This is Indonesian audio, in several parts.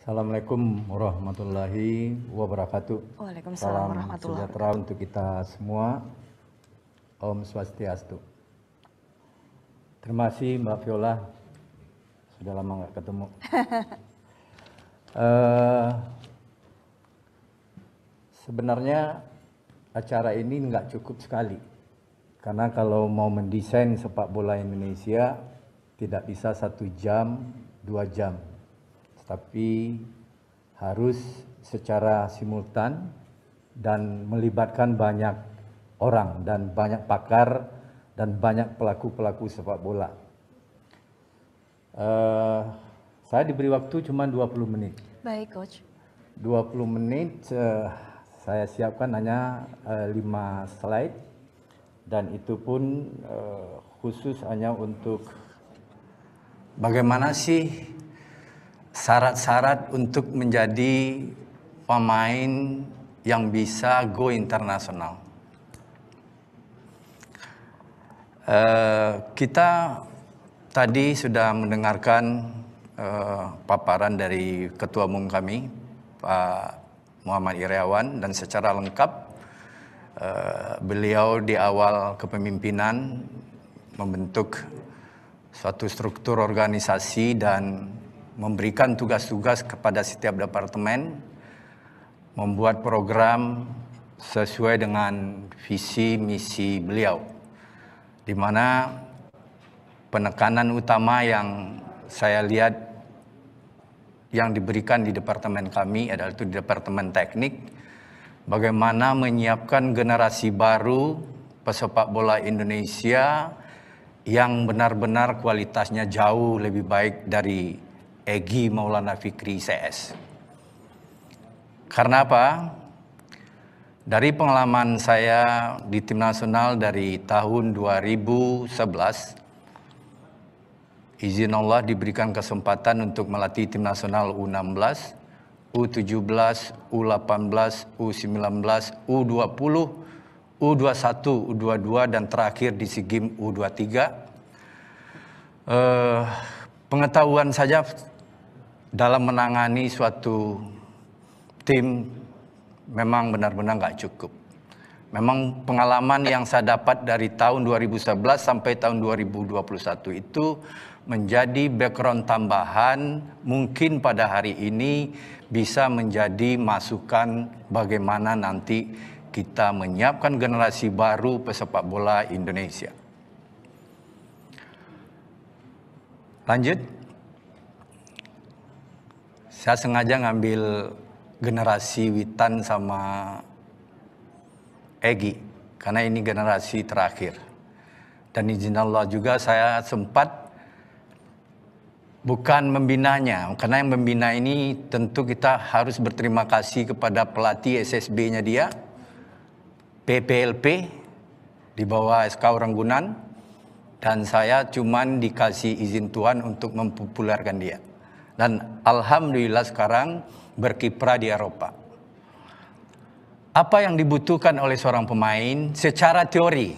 Assalamualaikum warahmatullahi wabarakatuh. Waalaikumsalam Salam warahmatullahi sejahtera untuk kita semua. Om Swastiastu. Terima kasih Mbak Viola. Sudah lama nggak ketemu. Sebenarnya acara ini nggak cukup sekali. Karena kalau mau mendesain sepak bola Indonesia tidak bisa 1 jam, 2 jam. Tapi harus secara simultan dan melibatkan banyak orang dan banyak pakar dan banyak pelaku-pelaku sepak bola. Saya diberi waktu cuma 20 menit. Baik, Coach. 20 menit saya siapkan hanya 5 slide dan itu pun khusus hanya untuk bagaimana sih syarat-syarat untuk menjadi pemain yang bisa go internasional. Kita tadi sudah mendengarkan paparan dari Ketua Umum kami, Pak Muhammad Iryawan, dan secara lengkap beliau di awal kepemimpinan membentuk suatu struktur organisasi dan memberikan tugas-tugas kepada setiap departemen, membuat program sesuai dengan visi misi beliau, di mana penekanan utama yang saya lihat yang diberikan di departemen kami adalah itu di departemen teknik, bagaimana menyiapkan generasi baru pesepak bola Indonesia yang benar-benar kualitasnya jauh lebih baik dari Egy Maulana Fikri CS. Karena apa? Dari pengalaman saya di tim nasional dari tahun 2011, izin Allah diberikan kesempatan untuk melatih tim nasional U16, U17, U18, U19, U20, U21, U22, dan terakhir di SEA Games U23. Pengetahuan saja dalam menangani suatu tim memang benar-benar nggak cukup. Memang pengalaman yang saya dapat dari tahun 2011 sampai tahun 2021 itu menjadi background tambahan, mungkin pada hari ini bisa menjadi masukan bagaimana nanti kita menyiapkan generasi baru pesepak bola Indonesia. Lanjut. Saya sengaja ngambil generasi Witan sama Egy, karena ini generasi terakhir. Dan izin Allah juga saya sempat bukan membinanya, karena yang membina ini tentu kita harus berterima kasih kepada pelatih SSB-nya dia, PPLP, di bawah SK Ranggunan, dan saya cuman dikasih izin Tuhan untuk mempopulerkan dia. Dan alhamdulillah sekarang berkiprah di Eropa. Apa yang dibutuhkan oleh seorang pemain secara teori,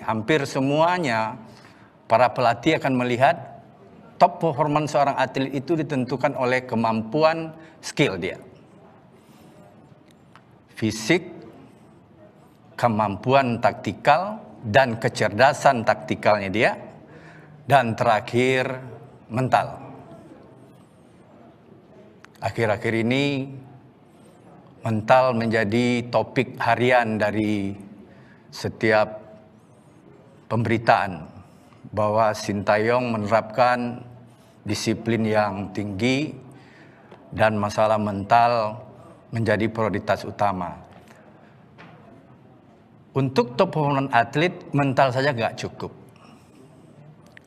hampir semuanya para pelatih akan melihat top performance seorang atlet itu ditentukan oleh kemampuan skill dia. Fisik, kemampuan taktikal, dan kecerdasan taktikalnya dia, dan terakhir mental. Akhir-akhir ini mental menjadi topik harian dari setiap pemberitaan bahwa Sintayong menerapkan disiplin yang tinggi dan masalah mental menjadi prioritas utama. Untuk top performance atlet, mental saja nggak cukup.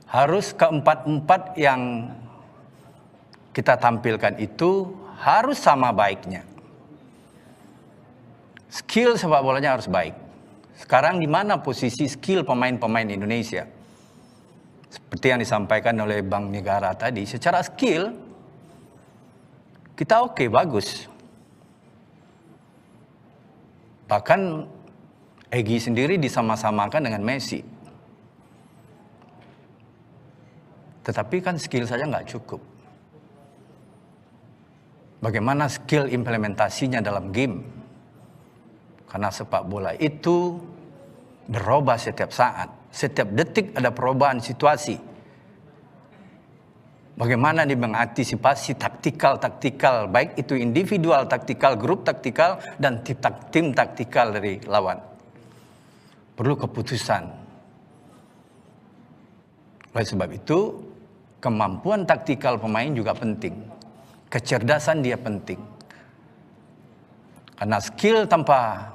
Harus keempat-empat yang kita tampilkan itu harus sama baiknya. Skill sepak bolanya harus baik. Sekarang di mana posisi skill pemain-pemain Indonesia? Seperti yang disampaikan oleh Bang Negara tadi, secara skill kita oke, bagus. Bahkan Egy sendiri disama-samakan dengan Messi. Tetapi kan skill saja nggak cukup. bagaimana skill implementasinya dalam game. Karena sepak bola itu berubah setiap saat, setiap detik ada perubahan situasi. Bagaimana dia mengantisipasi taktikal, baik itu individual taktikal, grup taktikal, dan tim taktikal dari lawan. Perlu keputusan. Oleh sebab itu, kemampuan taktikal pemain juga penting. Kecerdasan dia penting. Karena skill tanpa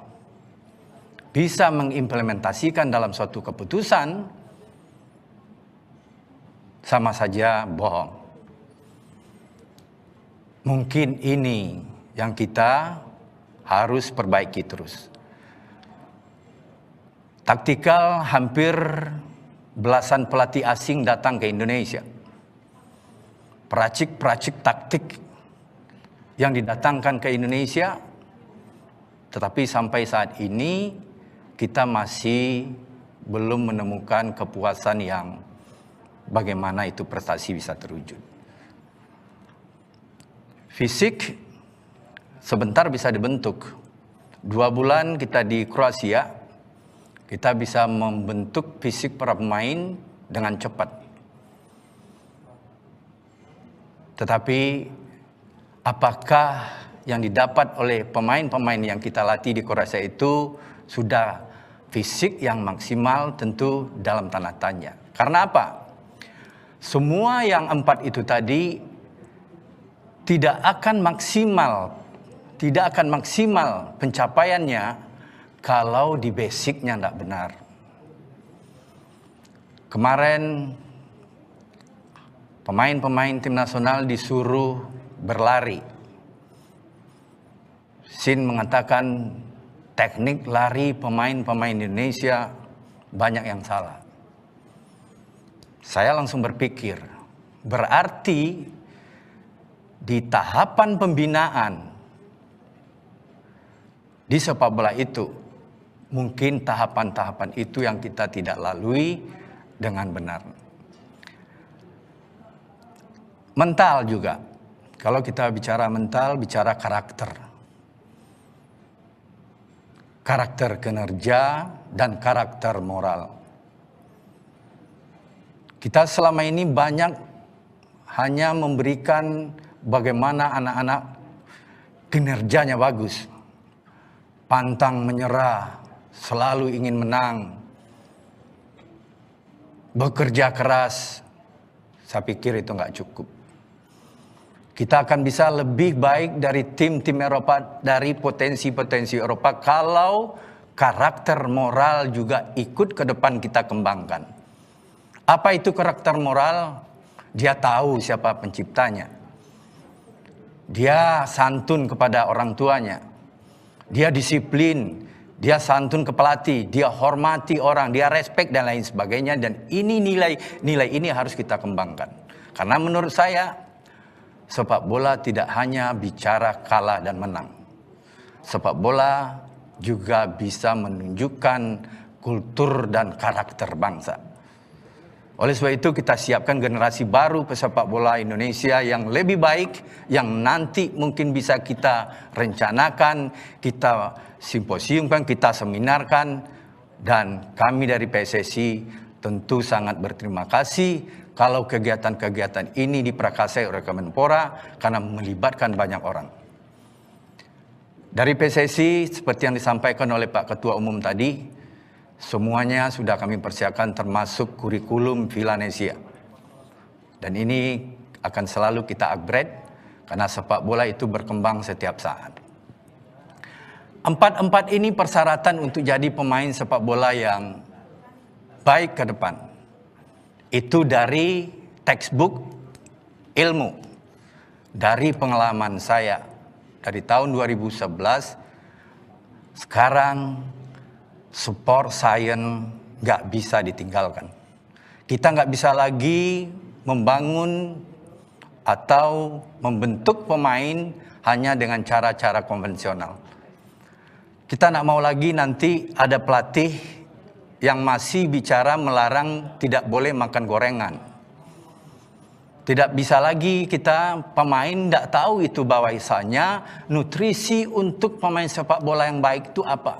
bisa mengimplementasikan dalam suatu keputusan, sama saja bohong. Mungkin ini yang kita harus perbaiki terus. Taktikal, hampir belasan pelatih asing datang ke Indonesia. Peracik-peracik taktik yang didatangkan ke Indonesia, tetapi sampai saat ini kita masih belum menemukan kepuasan yang bagaimana itu prestasi bisa terwujud. Fisik sebentar bisa dibentuk. 2 bulan kita di Kroasia, kita bisa membentuk fisik para pemain dengan cepat. Tetapi apakah yang didapat oleh pemain-pemain yang kita latih di Kroasia itu sudah fisik yang maksimal? Tentu dalam tanda tanya. Karena apa? Semua yang 4 itu tadi tidak akan maksimal pencapaiannya kalau di basicnya tidak benar. Kemarin pemain-pemain tim nasional disuruh berlari. Sin mengatakan teknik lari pemain-pemain Indonesia banyak yang salah. Saya langsung berpikir, berarti di tahapan pembinaan di sepak bola itu, mungkin tahapan-tahapan itu yang kita tidak lalui dengan benar. Mental juga. Kalau kita bicara mental, bicara karakter. Karakter kinerja dan karakter moral. Kita selama ini banyak hanya memberikan bagaimana anak-anak kinerjanya bagus. Pantang menyerah, selalu ingin menang. Bekerja keras. Saya pikir itu nggak cukup. Kita akan bisa lebih baik dari tim-tim Eropa, dari potensi-potensi Eropa, kalau karakter moral juga ikut ke depan kita kembangkan. Apa itu karakter moral? Dia tahu siapa penciptanya. Dia santun kepada orang tuanya. Dia disiplin. Dia santun ke pelatih. Dia hormati orang. Dia respect dan lain sebagainya. Dan ini nilai ini harus kita kembangkan. Karena menurut saya, sepak bola tidak hanya bicara kalah dan menang. Sepak bola juga bisa menunjukkan kultur dan karakter bangsa. Oleh sebab itu kita siapkan generasi baru pesepak bola Indonesia yang lebih baik, yang nanti mungkin bisa kita rencanakan, kita simposiumkan, kita seminarkan, dan kami dari PSSI tentu sangat berterima kasih kalau kegiatan-kegiatan ini diprakarsai oleh Kemenpora karena melibatkan banyak orang. Dari PSSI seperti yang disampaikan oleh Pak Ketua Umum tadi, semuanya sudah kami persiapkan termasuk kurikulum Villanesia. Dan ini akan selalu kita upgrade karena sepak bola itu berkembang setiap saat. 4 ini persyaratan untuk jadi pemain sepak bola yang baik ke depan. Itu dari textbook ilmu. Dari pengalaman saya dari tahun 2011, sekarang sport science nggak bisa ditinggalkan. Kita nggak bisa lagi membangun atau membentuk pemain hanya dengan cara-cara konvensional. Kita nggak mau lagi nanti ada pelatih yang masih bicara melarang tidak boleh makan gorengan. Tidak bisa lagi kita pemain tidak tahu itu bahwasanya nutrisi untuk pemain sepak bola yang baik itu apa.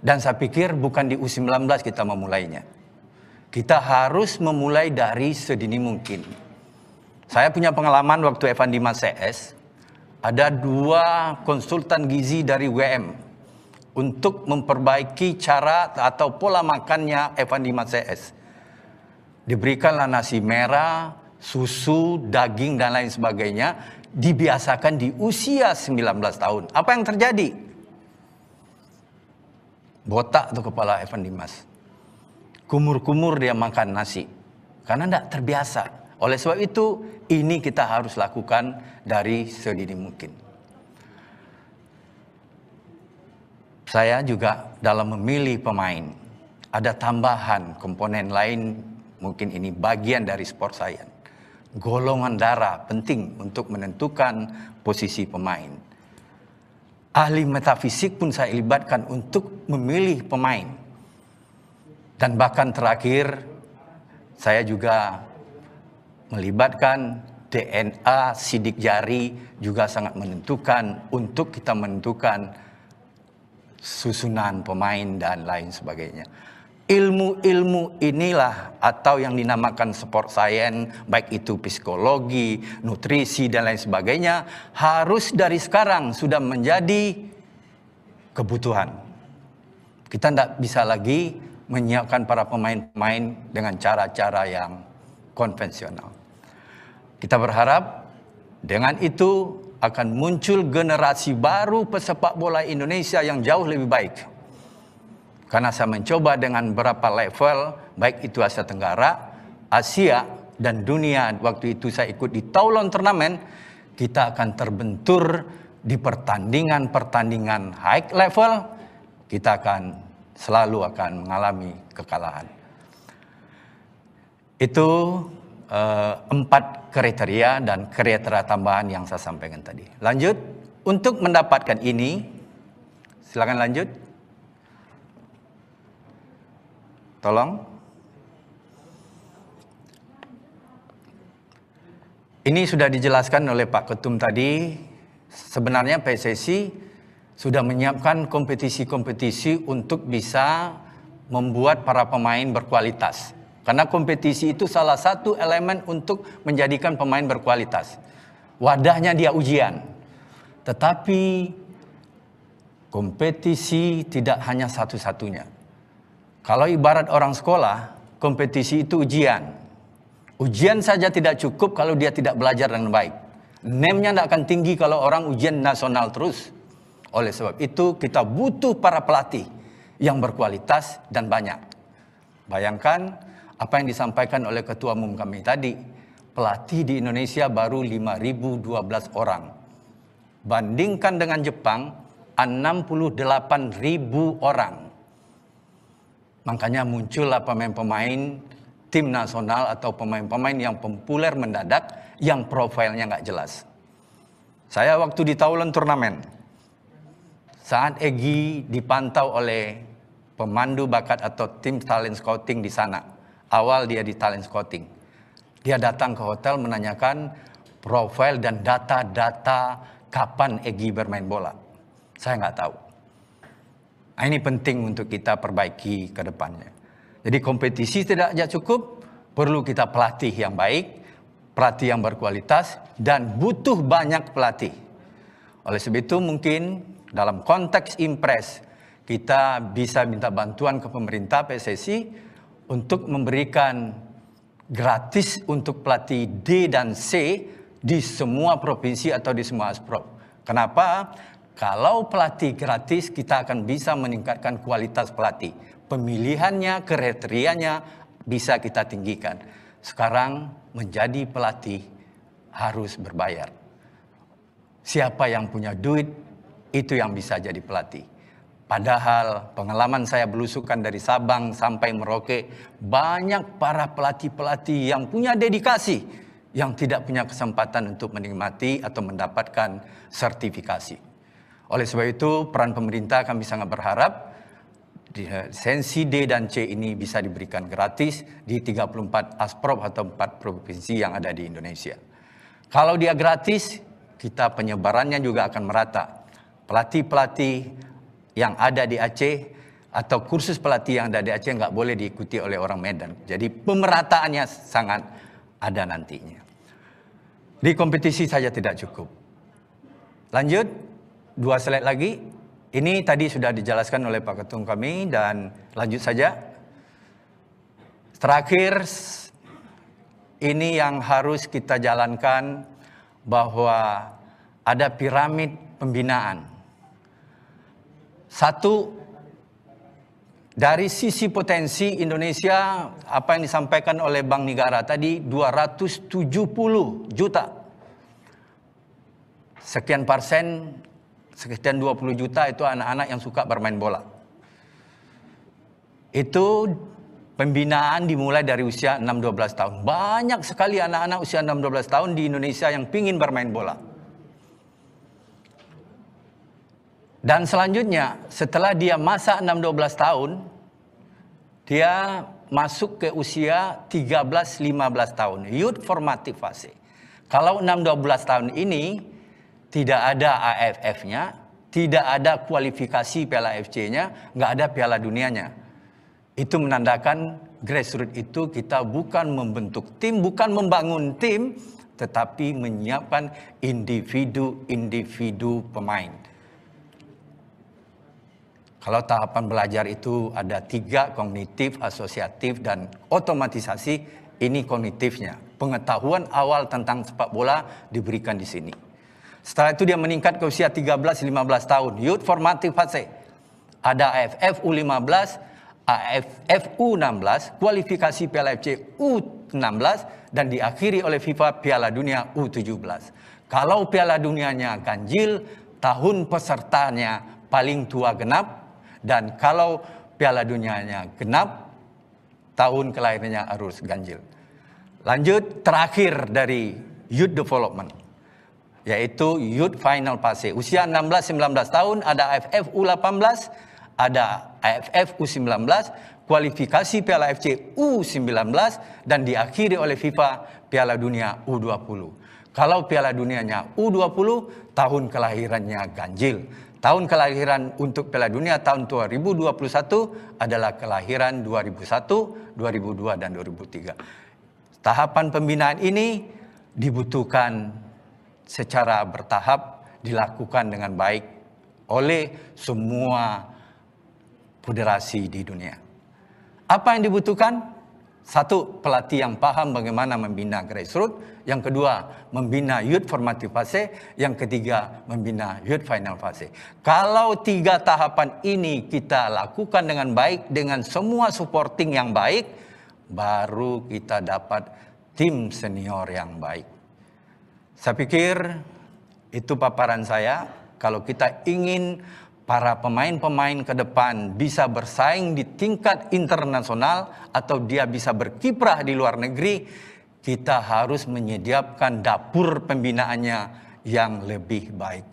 Dan saya pikir bukan di U19 kita memulainya. Kita harus memulai dari sedini mungkin. Saya punya pengalaman waktu Evan Dimas CS, ada 2 konsultan gizi dari WM untuk memperbaiki cara atau pola makannya Evan Dimas CS. Diberikanlah nasi merah, susu, daging, dan lain sebagainya, dibiasakan di usia 19 tahun. Apa yang terjadi? Botak tuh kepala Evan Dimas. Kumur-kumur dia makan nasi. Karena tidak terbiasa. Oleh sebab itu, ini kita harus lakukan dari sedini mungkin. Saya juga dalam memilih pemain, ada tambahan komponen lain, mungkin ini bagian dari sport science. Golongan darah penting untuk menentukan posisi pemain. Ahli metafisik pun saya libatkan untuk memilih pemain. Dan bahkan terakhir, saya juga melibatkan DNA sidik jari juga sangat menentukan untuk kita menentukan susunan pemain dan lain sebagainya. Ilmu-ilmu inilah atau yang dinamakan sport science, baik itu psikologi, nutrisi, dan lain sebagainya, harus dari sekarang sudah menjadi kebutuhan. Kita tidak bisa lagi menyiapkan para pemain-pemain dengan cara-cara yang konvensional. Kita berharap dengan itu akan muncul generasi baru pesepak bola Indonesia yang jauh lebih baik. Karena saya mencoba dengan beberapa level, baik itu Asia Tenggara, Asia, dan dunia. Waktu itu saya ikut di Toulon Turnamen, kita akan terbentur di pertandingan-pertandingan high level, kita selalu akan mengalami kekalahan. Itu 4 kriteria dan kriteria tambahan yang saya sampaikan tadi. Lanjut, untuk mendapatkan ini, silakan lanjut. Tolong. Ini sudah dijelaskan oleh Pak Ketum tadi. Sebenarnya PSSI sudah menyiapkan kompetisi-kompetisi untuk bisa membuat para pemain berkualitas. Karena kompetisi itu salah satu elemen untuk menjadikan pemain berkualitas. Wadahnya dia ujian. Tetapi kompetisi tidak hanya satu-satunya. Kalau ibarat orang sekolah, kompetisi itu ujian. Ujian saja tidak cukup kalau dia tidak belajar dengan baik. NEM-nya tidak akan tinggi kalau orang ujian nasional terus. Oleh sebab itu kita butuh para pelatih yang berkualitas dan banyak. Bayangkan apa yang disampaikan oleh Ketua Umum kami tadi. Pelatih di Indonesia baru 5.012 orang. Bandingkan dengan Jepang, 68.000 orang. Makanya muncullah pemain-pemain tim nasional atau pemain-pemain yang populer mendadak, yang profilnya nggak jelas. Saya waktu di Toulon Turnamen, saat Egy dipantau oleh pemandu bakat atau tim talent scouting di sana. Awal dia di talent scouting. Dia datang ke hotel menanyakan profil dan data-data kapan Egy bermain bola. Saya nggak tahu. Nah, ini penting untuk kita perbaiki ke depannya. Jadi kompetisi tidak saja cukup, perlu kita pelatih yang baik, pelatih yang berkualitas, dan butuh banyak pelatih. Oleh sebab itu mungkin dalam konteks impres, kita bisa minta bantuan ke pemerintah PSSI untuk memberikan gratis untuk pelatih D dan C di semua provinsi atau di semua asprov. Kenapa? Kalau pelatih gratis, kita akan bisa meningkatkan kualitas pelatih. Pemilihannya, kriterianya bisa kita tinggikan. Sekarang menjadi pelatih harus berbayar. Siapa yang punya duit, itu yang bisa jadi pelatih. Padahal pengalaman saya belusukan dari Sabang sampai Merauke, banyak para pelatih-pelatih yang punya dedikasi, yang tidak punya kesempatan untuk menikmati atau mendapatkan sertifikasi. Oleh sebab itu, peran pemerintah kami sangat berharap lisensi D dan C ini bisa diberikan gratis di 34 asprov atau 4 provinsi yang ada di Indonesia. Kalau dia gratis, kita penyebarannya juga akan merata. Pelatih-pelatih yang ada di Aceh atau kursus pelatih yang ada di Aceh nggak boleh diikuti oleh orang Medan. Jadi pemerataannya sangat ada nantinya. Di kompetisi saja tidak cukup. Lanjut, 2 slide lagi. Ini tadi sudah dijelaskan oleh Pak Ketum kami dan lanjut saja. Terakhir, ini yang harus kita jalankan bahwa ada piramid pembinaan. Satu, dari sisi potensi Indonesia, apa yang disampaikan oleh Bank Negara tadi, 270 juta. Sekian persen, sekian 20 juta itu anak-anak yang suka bermain bola. Itu pembinaan dimulai dari usia 6-12 tahun. Banyak sekali anak-anak usia 6-12 tahun di Indonesia yang pingin bermain bola. Dan selanjutnya, setelah dia masa 6-12 tahun, dia masuk ke usia 13-15 tahun. Youth formative fase. Kalau 6-12 tahun ini, tidak ada AFF-nya, tidak ada kualifikasi Piala FC-nya, nggak ada Piala Dunianya. Itu menandakan grassroots itu kita bukan membentuk tim, bukan membangun tim, tetapi menyiapkan individu-individu pemain. Kalau tahapan belajar itu ada 3, kognitif, asosiatif, dan otomatisasi, ini kognitifnya. Pengetahuan awal tentang sepak bola diberikan di sini. Setelah itu dia meningkat ke usia 13-15 tahun. Youth formative fase. Ada AFF U15, AFF U16, kualifikasi Piala FC U16, dan diakhiri oleh FIFA Piala Dunia U17. Kalau Piala Dunianya ganjil, tahun pesertanya paling tua genap, dan kalau Piala Dunianya genap, tahun kelahirannya harus ganjil. Lanjut, terakhir dari youth development, yaitu youth final fase. Usia 16-19 tahun ada AFF U18, ada AFF U19, kualifikasi Piala FC U19, dan diakhiri oleh FIFA Piala Dunia U20. Kalau Piala Dunianya U20, tahun kelahirannya ganjil. Tahun kelahiran untuk Piala Dunia tahun 2021 adalah kelahiran 2001, 2002, dan 2003. Tahapan pembinaan ini dibutuhkan secara bertahap, dilakukan dengan baik oleh semua federasi di dunia. Apa yang dibutuhkan? 1, pelatih yang paham bagaimana membina grassroots. Yang kedua, membina youth formative fase. Yang ketiga, membina youth final fase. Kalau 3 tahapan ini kita lakukan dengan baik, dengan semua supporting yang baik, baru kita dapat tim senior yang baik. Saya pikir itu paparan saya. Kalau kita ingin para pemain-pemain ke depan bisa bersaing di tingkat internasional atau dia bisa berkiprah di luar negeri, kita harus menyediakan dapur pembinaannya yang lebih baik.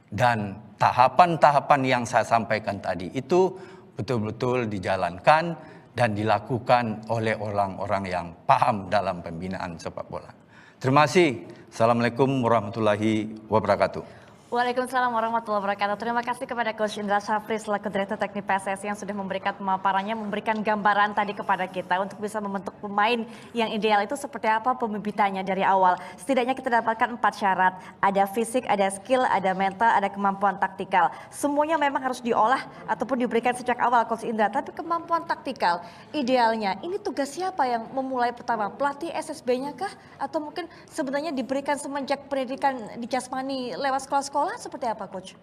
Dan tahapan-tahapan yang saya sampaikan tadi itu betul-betul dijalankan dan dilakukan oleh orang-orang yang paham dalam pembinaan sepak bola. Terima kasih. Assalamualaikum warahmatullahi wabarakatuh. Waalaikumsalam warahmatullahi wabarakatuh. Terima kasih kepada Coach Indra Syafri selaku Direktur Teknik PSSI yang sudah memberikan pemaparannya, memberikan gambaran tadi kepada kita untuk bisa membentuk pemain yang ideal itu seperti apa pembibitannya dari awal. Setidaknya kita dapatkan 4 syarat. Ada fisik, ada skill, ada mental, ada kemampuan taktikal. Semuanya memang harus diolah ataupun diberikan sejak awal Coach Indra. Tapi kemampuan taktikal idealnya ini tugas siapa yang memulai pertama? Pelatih SSB-nya kah? Atau mungkin sebenarnya diberikan semenjak pendidikan di Jasmani lewat sekolah-sekolah? Seperti apa, Coach?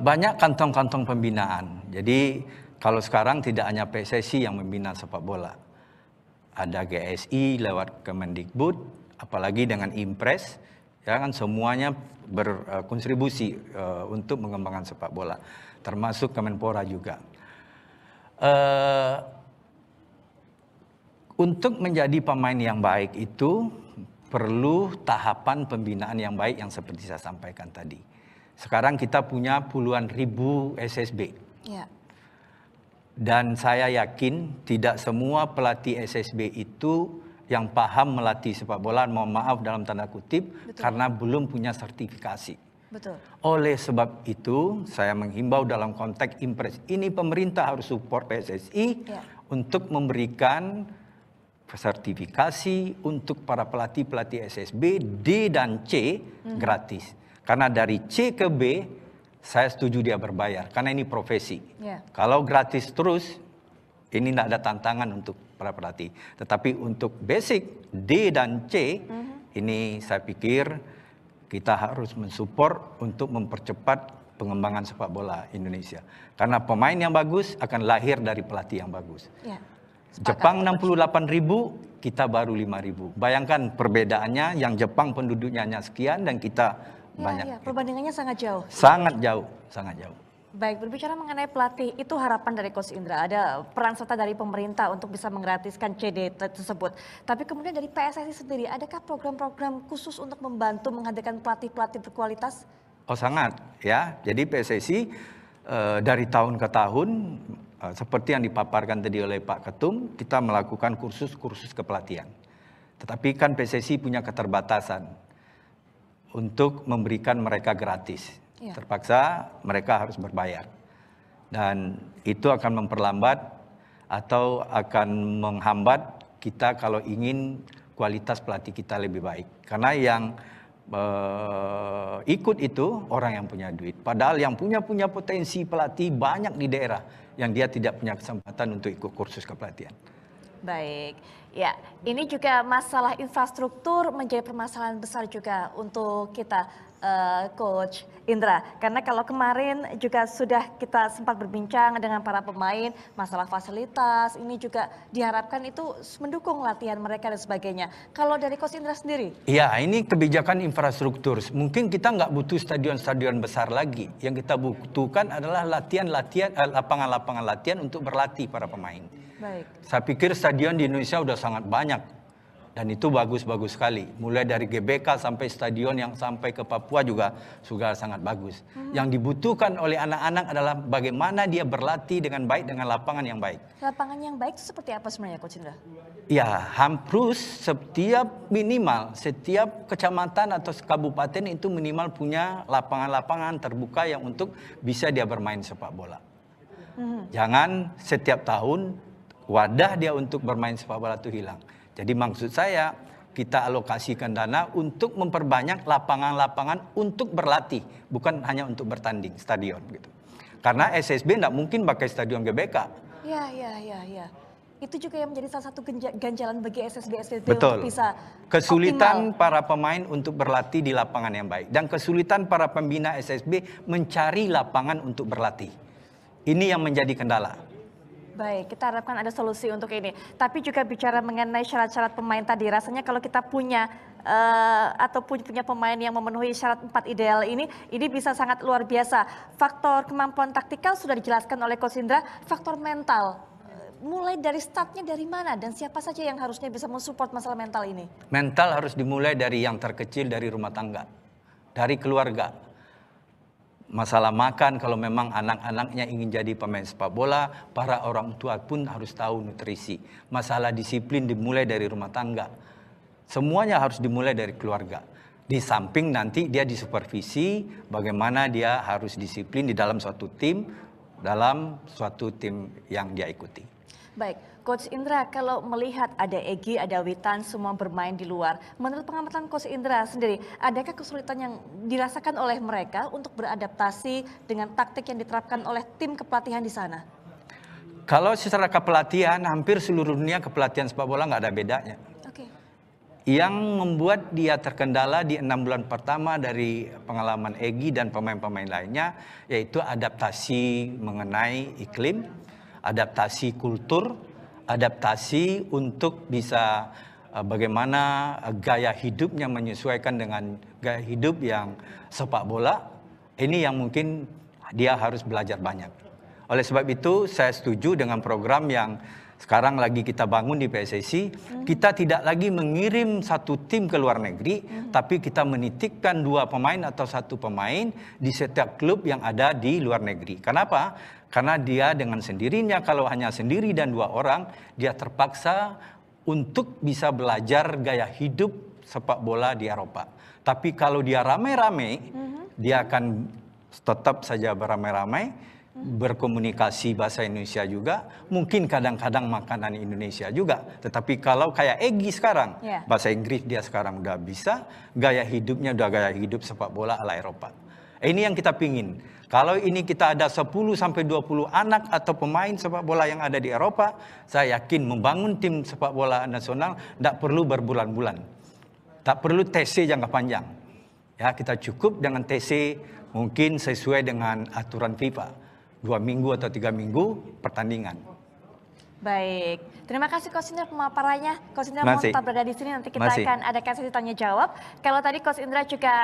Banyak kantong-kantong pembinaan. Jadi kalau sekarang tidak hanya PSSI yang membina sepak bola. Ada GSI lewat Kemendikbud, apalagi dengan Impres, ya kan semuanya berkontribusi untuk mengembangkan sepak bola. Termasuk Kemenpora juga. Untuk menjadi pemain yang baik itu perlu tahapan pembinaan yang baik yang seperti saya sampaikan tadi. Sekarang kita punya puluhan ribu SSB. Ya. Dan saya yakin tidak semua pelatih SSB itu yang paham melatih sepak bola, mohon maaf dalam tanda kutip, karena belum punya sertifikasi. Betul. Oleh sebab itu, saya menghimbau dalam konteks impres ini pemerintah harus support PSSI untuk memberikan sertifikasi untuk para pelatih-pelatih SSB D dan C gratis. Karena dari C ke B, saya setuju dia berbayar, karena ini profesi. Kalau gratis terus, ini tidak ada tantangan untuk para pelatih. Tetapi untuk basic D dan C, ini saya pikir kita harus mensupport untuk mempercepat pengembangan sepak bola Indonesia. Karena pemain yang bagus akan lahir dari pelatih yang bagus. Jepang 68.000, kita baru 5.000. Bayangkan perbedaannya, yang Jepang penduduknya hanya sekian dan kita banyak. Perbandingannya sangat jauh. Sangat jauh, sangat jauh. Baik, berbicara mengenai pelatih, itu harapan dari Coach Indra. Ada peran serta dari pemerintah untuk bisa menggratiskan CD tersebut. Tapi kemudian dari PSSI sendiri, adakah program-program khusus untuk membantu menghadirkan pelatih-pelatih berkualitas? Oh sangat, ya. Jadi PSSI dari tahun ke tahun, seperti yang dipaparkan tadi oleh Pak Ketum, kita melakukan kursus-kursus kepelatihan. Tetapi kan PSSI punya keterbatasan untuk memberikan mereka gratis. Terpaksa mereka harus berbayar. Dan itu akan memperlambat atau akan menghambat kita kalau ingin kualitas pelatih kita lebih baik. Karena yang ikut itu orang yang punya duit. Padahal yang punya potensi pelatih banyak di daerah yang dia tidak punya kesempatan untuk ikut kursus kepelatihan. Baik, ya ini juga masalah infrastruktur menjadi permasalahan besar juga untuk kita, Coach Indra. Karena kalau kemarin juga sudah kita sempat berbincang dengan para pemain, masalah fasilitas ini juga diharapkan itu mendukung latihan mereka dan sebagainya. Kalau dari Coach Indra sendiri? Ya, ini kebijakan infrastruktur. Mungkin kita nggak butuh stadion-stadion besar lagi. Yang kita butuhkan adalah lapangan-lapangan latihan untuk berlatih para pemain. Baik. Saya pikir stadion di Indonesia sudah sangat banyak dan itu bagus-bagus sekali. Mulai dari GBK sampai stadion yang sampai ke Papua juga sangat bagus. Yang dibutuhkan oleh anak-anak adalah bagaimana dia berlatih dengan baik dengan lapangan yang baik. Lapangan yang baik itu seperti apa sebenarnya, Coach Indra? Ya, hampir setiap kecamatan atau kabupaten itu minimal punya lapangan-lapangan terbuka yang untuk bisa dia bermain sepak bola. Jangan setiap tahun wadah dia untuk bermain sepak bola itu hilang. Jadi maksud saya kita alokasikan dana untuk memperbanyak lapangan-lapangan untuk berlatih, bukan hanya untuk bertanding stadion gitu. Karena SSB tidak mungkin pakai stadion GBK. Ya. Itu juga yang menjadi salah satu ganjalan bagi SSB Betul. untuk bisa kesulitan optimal. para pemain untuk berlatih di lapangan yang baik dan kesulitan para pembina SSB mencari lapangan untuk berlatih. Ini yang menjadi kendala. Baik, kita harapkan ada solusi untuk ini. Tapi juga bicara mengenai syarat-syarat pemain tadi, rasanya kalau kita punya punya pemain yang memenuhi syarat 4 ideal ini bisa sangat luar biasa. Faktor kemampuan taktikal sudah dijelaskan oleh Coach Indra, faktor mental. Mulai dari startnya dari mana dan siapa saja yang harusnya bisa mensupport masalah mental ini? Mental harus dimulai dari yang terkecil, dari rumah tangga, dari keluarga. Masalah makan, kalau memang anak-anaknya ingin jadi pemain sepak bola, para orang tua pun harus tahu nutrisi. Masalah disiplin dimulai dari rumah tangga. Semuanya harus dimulai dari keluarga. Di samping nanti dia disupervisi bagaimana dia harus disiplin di dalam suatu tim yang dia ikuti. Baik, Coach Indra, kalau melihat ada Egy, ada Witan, semua bermain di luar. Menurut pengamatan Coach Indra sendiri, adakah kesulitan yang dirasakan oleh mereka untuk beradaptasi dengan taktik yang diterapkan oleh tim kepelatihan di sana? Kalau secara kepelatihan, hampir seluruh dunia kepelatihan sepak bola nggak ada bedanya. Yang membuat dia terkendala di 6 bulan pertama dari pengalaman Egy dan pemain-pemain lainnya, yaitu adaptasi mengenai iklim, adaptasi kultur, adaptasi untuk bisa bagaimana gaya hidupnya menyesuaikan dengan gaya hidup yang sepak bola. Ini yang mungkin dia harus belajar banyak. Oleh sebab itu saya setuju dengan program yang sekarang lagi kita bangun di PSSI. Kita tidak lagi mengirim satu tim ke luar negeri, tapi kita menitipkan 2 pemain atau 1 pemain di setiap klub yang ada di luar negeri. Kenapa? Karena dia dengan sendirinya, kalau hanya sendiri dan 2 orang, dia terpaksa untuk bisa belajar gaya hidup sepak bola di Eropa. Tapi kalau dia ramai-ramai, dia akan tetap saja beramai-ramai, berkomunikasi bahasa Indonesia juga, mungkin kadang-kadang makanan Indonesia juga. Tetapi kalau kayak Egy sekarang, bahasa Inggris dia sekarang udah bisa, gaya hidupnya udah gaya hidup sepak bola ala Eropa. Ini yang kita pingin. Kalau ini kita ada 10-20 anak atau pemain sepak bola yang ada di Eropa, saya yakin membangun tim sepak bola nasional tidak perlu berbulan-bulan. Tak perlu TC jangka panjang. Ya, kita cukup dengan TC mungkin sesuai dengan aturan FIFA. 2 minggu atau 3 minggu pertandingan. Baik, terima kasih Coach Indra pemaparannya. Coach Indra mau tetap berada di sini, nanti kita akan ada sesi tanya jawab. Kalau tadi Coach Indra juga